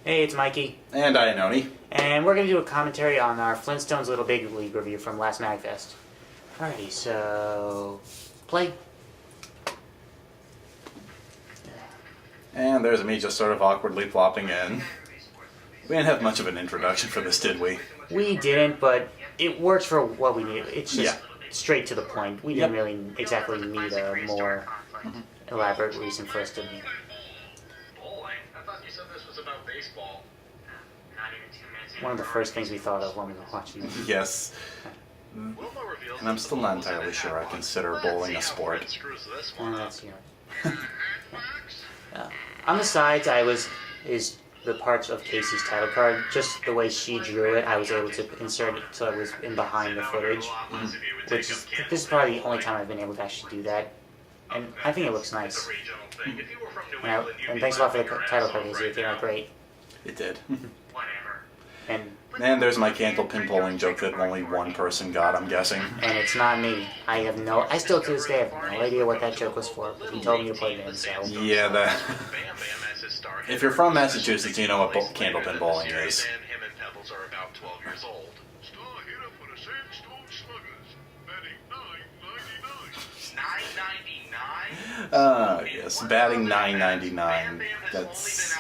Hey, it's Mikey. And Iannone. And we're going to do a commentary on our Flintstones Little Big League review from last MagFest. Alrighty, so... play. And there's me just sort of awkwardly plopping in. We didn't have much of an introduction for this, did we? We didn't, but it works for what we need. It's just straight to the point. We didn't really exactly need a more elaborate reason for us to meet. One of the first things we thought of when we were watching it. Yes. And I'm still not entirely sure I consider bowling a sport. That's, on the sides, is the parts of Casey's title card. Just the way she drew it, I was able to insert it so it was in behind the footage. Which is, this is probably the only time I've been able to actually do that. And I think it looks nice. And thanks a lot for the title card, Casey. It came out great. It did. And there's my candlepin bowling joke that only one person got, I'm guessing. And it's not me. I still to this day have no idea what that joke was for. But he told me to play it in, so... Yeah, that... If you're from Massachusetts, you know what candlepin bowling is. Yes, batting .999. That's...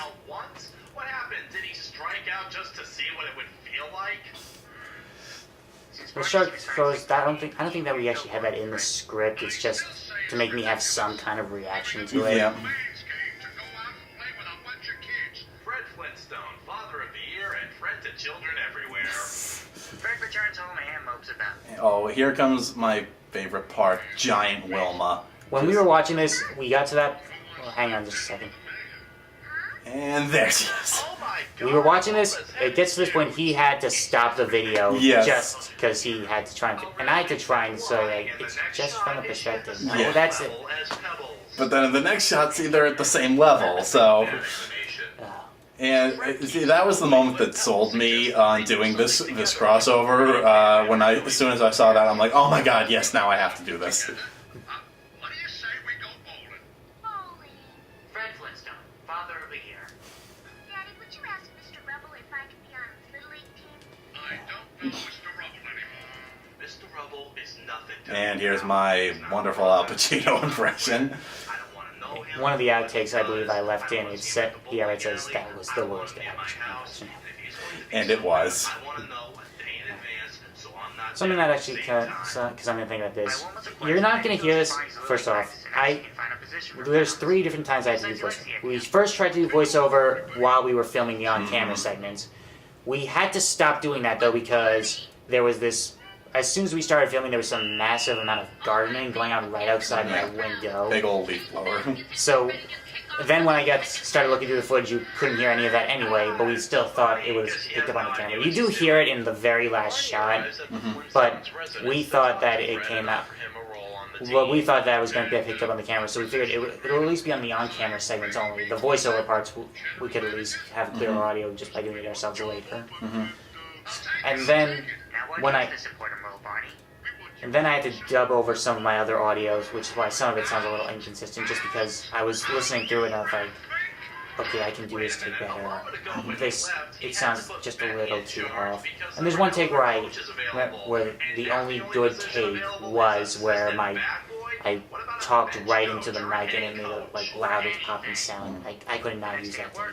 What happened? Did he strike out just to see what it would feel like? The shark throws. I don't think that we actually have that in the script. It's just to make me have some kind of reaction to it. Yeah. Fred Flintstone, father of the year and friend to children everywhere. Fred returns home and mopes about. Oh, here comes my favorite part, Giant Wilma. When we were watching this, we got to that... Well, hang on just a second. And there she is. We were watching this, it gets to this point, he had to stop the video just because he had to try and I had to try and say, like, it's just from the perspective. No, that's it. But then in the next shot, see, they're at the same level, so... And see, that was the moment that sold me on doing this crossover. As soon as I saw that, I'm like, oh my god, yes, now I have to do this. What do you say we go bowling? Bowling. Fred Flintstone, father of the year. Daddy, would you ask Mr. Rubble if I could be on his Little League team? I don't know Mr. Rubble anymore. Mr. Rubble is nothing to And here's my wonderful Al Pacino impression. One of the outtakes I believe I left in, it says that was the worst impression. And it was. Something that actually, because I'm going to think about this. You're not going to hear this, first off. There's 3 different times I had to do voiceover. We first tried to do voiceover while we were filming the on-camera segments. We had to stop doing that, though, because there was this... As soon as we started filming, there was some massive amount of gardening going on right outside my window. Big old leaf blower. So then when I started looking through the footage, you couldn't hear any of that anyway, but we still thought it was picked up on the camera. You do hear it in the very last shot, but we thought that it came out... Well, we thought that was going to get picked up on the camera, so we figured it would at least be on the on-camera segments only. The voiceover parts, we could at least have clear audio just by doing it ourselves later. And then when I had to dub over some of my other audios, which is why some of it sounds a little inconsistent, just because I was listening through it and I was like, okay, I can do this take better. It sounds just a little too off. And there's one take where the only good take was where I talked right into the mic and it made a loudest popping sound. I could not use that take.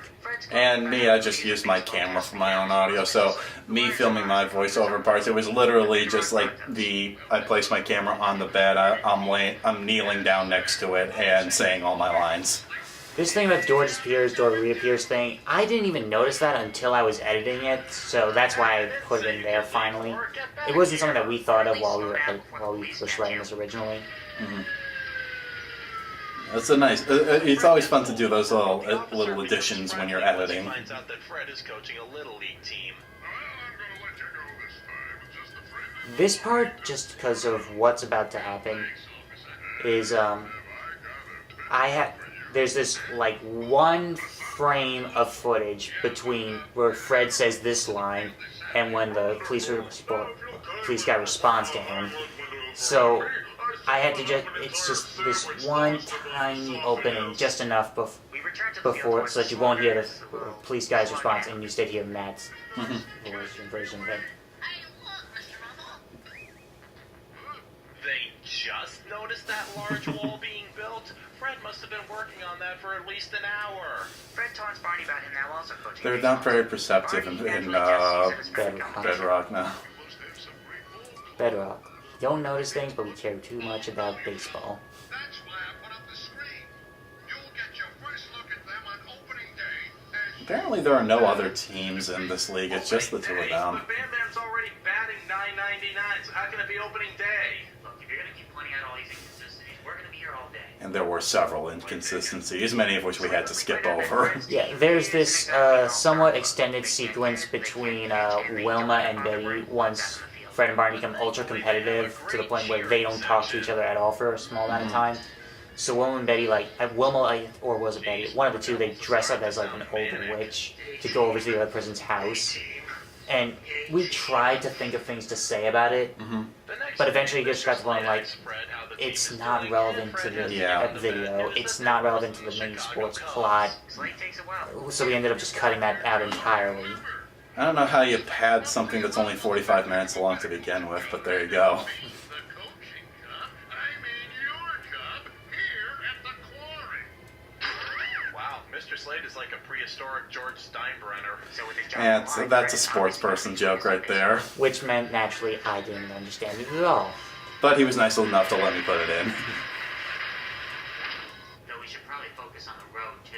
And me, I just used my camera for my own audio, so me filming my voiceover parts, it was literally just like I placed my camera on the bed, I'm kneeling down next to it and saying all my lines. This thing that door disappears, door reappears thing, I didn't even notice that until I was editing it, so that's why I put it in there finally. It wasn't something that we thought of while we were writing this originally. That's a nice. It's always fun to do those little additions when you're editing. Finds out that Fred is coaching a Little League team. This part, just because of what's about to happen, is there's this one frame of footage between where Fred says this line and when the police guy responds to him. So I had to it's just this one tiny opening, just enough before, so that you won't hear the police guy's response, and you instead hear Matt's voice and version of it. They just noticed that large wall being built? Fred must have been working on that for at least an hour. Fred taunts Barney about him now also coaching. They're not very perceptive in Bedrock now. Bedrock. You don't notice things, but we care too much about baseball. That's why I put up the screen. You'll get your first look at them on opening day. Apparently there are no other teams in this league, it's just the two of them. But Bam Bam's already batting .999, so how can it be opening day? Look, if you're gonna keep pointing out all these inconsistencies, we're gonna be here all day. And there were several inconsistencies, many of which we had to skip over. Yeah, there's this somewhat extended sequence between Wilma and Betty once Fred and Barney become ultra competitive to the point where they don't talk to each other at all for a small amount of time. So Wilma and Betty, Wilma, or was it Betty? One of the two, they dress up as like an old witch to go over to the other person's house. And we tried to think of things to say about it, but eventually it just got to the point like, it's not relevant to the video, it's not relevant to the main sports plot, so we ended up just cutting that out entirely. I don't know how you pad something that's only 45 minutes long to begin with, but there you go. The coaching cup? I mean your cup here at the quarry. Wow, Mr. Slade is like a prehistoric George Steinbrenner. So with his Yeah, that's a sports person joke right there. Which meant, naturally, I didn't understand it at all. But he was nice enough to let me put it in. No, we should probably focus on the road too.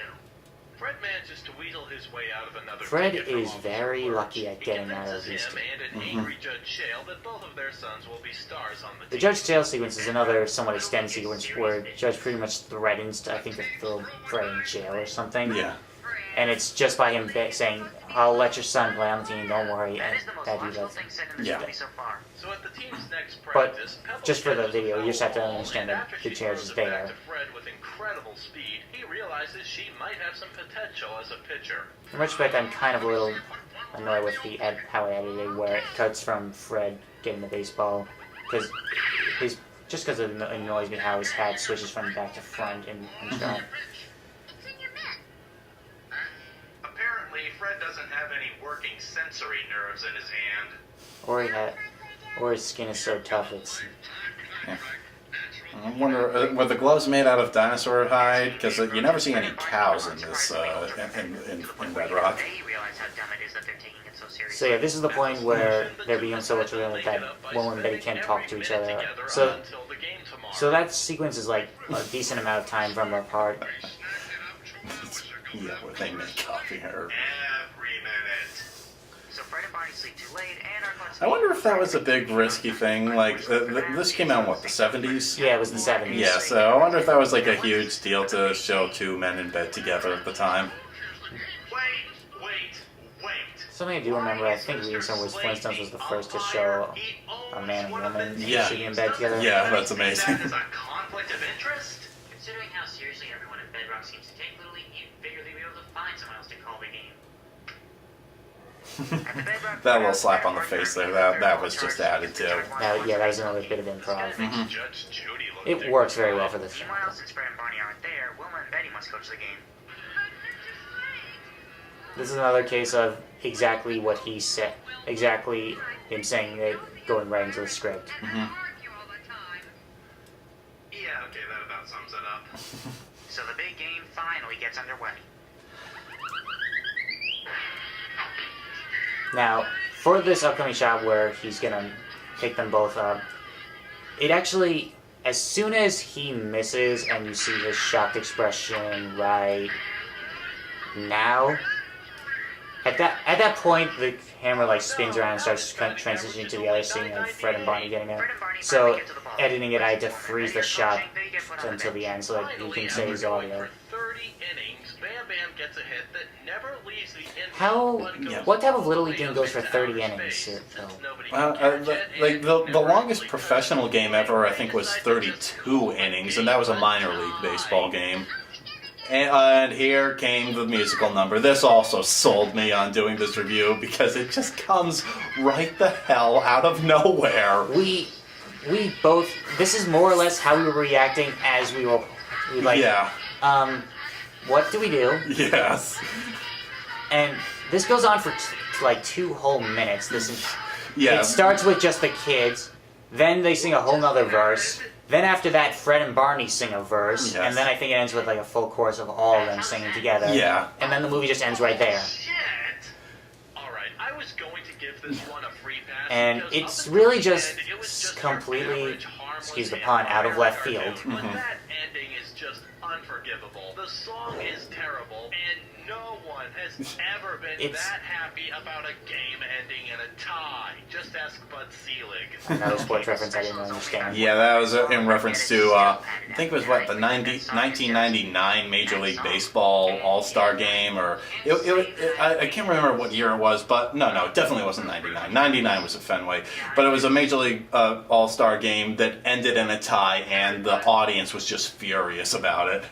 Fred manages to wheedle his way out of another Fred ticket from is Officer very Works. lucky at He getting out of convinces these him two. and an angry Judge Shale that both of their sons will be stars on the The team. Judge Tail sequence is another somewhat extended sequence where Judge pretty much threatens to, I think, to throw Fred in jail or something. Yeah. And it's just by him saying, I'll let your son play on the team, don't worry, That and is the most that he logical does. thing said in this Yeah. movie so far. So at the team's next But practice, Pebble just for the catches video, you just have to foul ball, understand and that after the she chair throws is it back there. to Fred with incredible speed, he realizes she might have some potential as a pitcher. In retrospect, I'm kind of a little annoyed with how it edited, where it cuts from Fred getting the baseball, because it annoys me how his hat switches from back to front in shot. It's in your mitt. Apparently, Fred doesn't have any working sensory nerves in his hand. Or his skin is so tough it's. Yeah. I wonder, were the gloves made out of dinosaur hide? Because you never see any cows in this, in Bedrock. They realize how dumb it is that they're taking it so seriously. So yeah, this is the point where they're being so much real that Wilma and Betty can't talk to each other. So that sequence is like a decent amount of time from apart. Yeah, where they make copy her. Every minute. So Fred and Barney sleep too late and are going to I wonder if that was a big risky thing. Like, this came out in what, the 70s? Yeah, it was the 70s. Yeah, so I wonder if that was like a huge deal to show two men in bed together at the time. Wait. Something I do remember, I think reading somewhere was Flintstones was the first to show a man and woman Yeah. sitting in bed together. Yeah, that's amazing. That is a conflict of interest. Considering how seriously everyone in Bedrock seems to take Little League, you'd figure they'd be able to find someone else to call the game. At the Bedrock That little slap on the face there, that was just added to. That was another bit of improv. Judge Judy looked It works very well for this. Meanwhile, since Fred and Barney aren't there, Wilma and Betty must coach the game. This is another case of exactly what he said, exactly him saying it, going right into the script. Yeah, okay, that about sums it up. So the big game finally gets underway. Now, for this upcoming shot where he's gonna pick them both up, it actually, as soon as he misses and you see his shocked expression right now, at that point the camera spins around and starts transitioning to the other scene of Fred and Barney getting there. So editing it, I had to freeze the shot until the end so that you can say his audio. For 30 innings, Bam Bam gets a hit that never leaves the infield. How? but goes What type of all Little the League way game up goes for into 30 outer innings? space. Phil? Since nobody The can catch it, longest professional game ever, I think, was 32 innings, and that was a minor league baseball game. And here came the musical number. This also sold me on doing this review because it just comes right the hell out of nowhere. We both. This is more or less how we were reacting as we were. Yeah. what do we do? Yes. And this goes on for like 2 whole minutes. Yeah. It starts with just the kids, then they sing a whole nother verse. Then after that, Fred and Barney sing a verse, Yes. and then I think it ends with like a full chorus of all of them singing together. Yeah. And then the movie just ends right there. Shit! Alright, I was going to give this one a free pass. And because it's up until really the just end, it was just completely, your average, harmless excuse the pun, out of vampire left cartoon. field. But that ending is just unforgivable. The song is terrible, and no one has ever been It's- that happy about a game ending in a tie. Just ask Bud Selig. Another sports reference I didn't understand. Yeah, that was in reference to, I think it was what, the 1999 Major League Baseball All-Star Game, or I can't remember what year it was, but no, it definitely wasn't 99. 99 was at Fenway, but it was a Major League All-Star Game that ended in a tie, and the audience was just furious about it.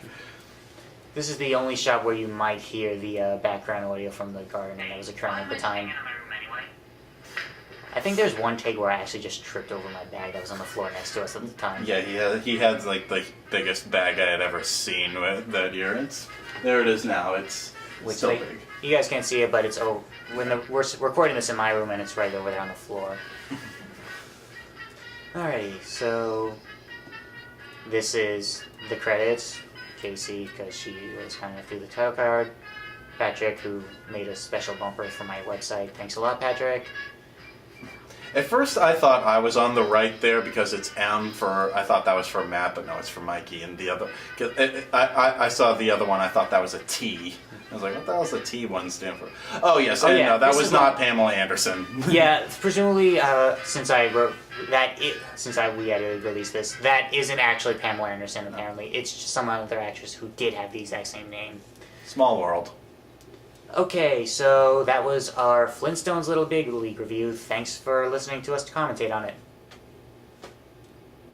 This is the only shot where you might hear the background audio from the gardening that was occurring at the time. I think there's one take where I actually just tripped over my bag that was on the floor next to us at the time. Yeah, he had like the biggest bag I had ever seen that year. There it is now. It's Which so like, big. you guys can't see it, but it's we're recording this in my room and it's right over there on the floor. Alrighty, so this is the credits. Casey, because she was kind enough to do the title card. Patrick, who made a special bumper for my website. Thanks a lot, Patrick. At first, I thought I was on the right there because it's M for. I thought that was for Matt, but no, it's for Mikey. And the other, I saw the other one. I thought that was a T. I was like, what the hell does the T one stand for? Oh yes, Oh, and yeah, no, that this was is not Pamela Anderson. Yeah, presumably, since I wrote that, we had to release this, that isn't actually Pamela Anderson. Apparently, it's just some other actress who did have the exact same name. Small world. Okay, so that was our Flintstones Little Big League review. Thanks for listening to us commentate on it.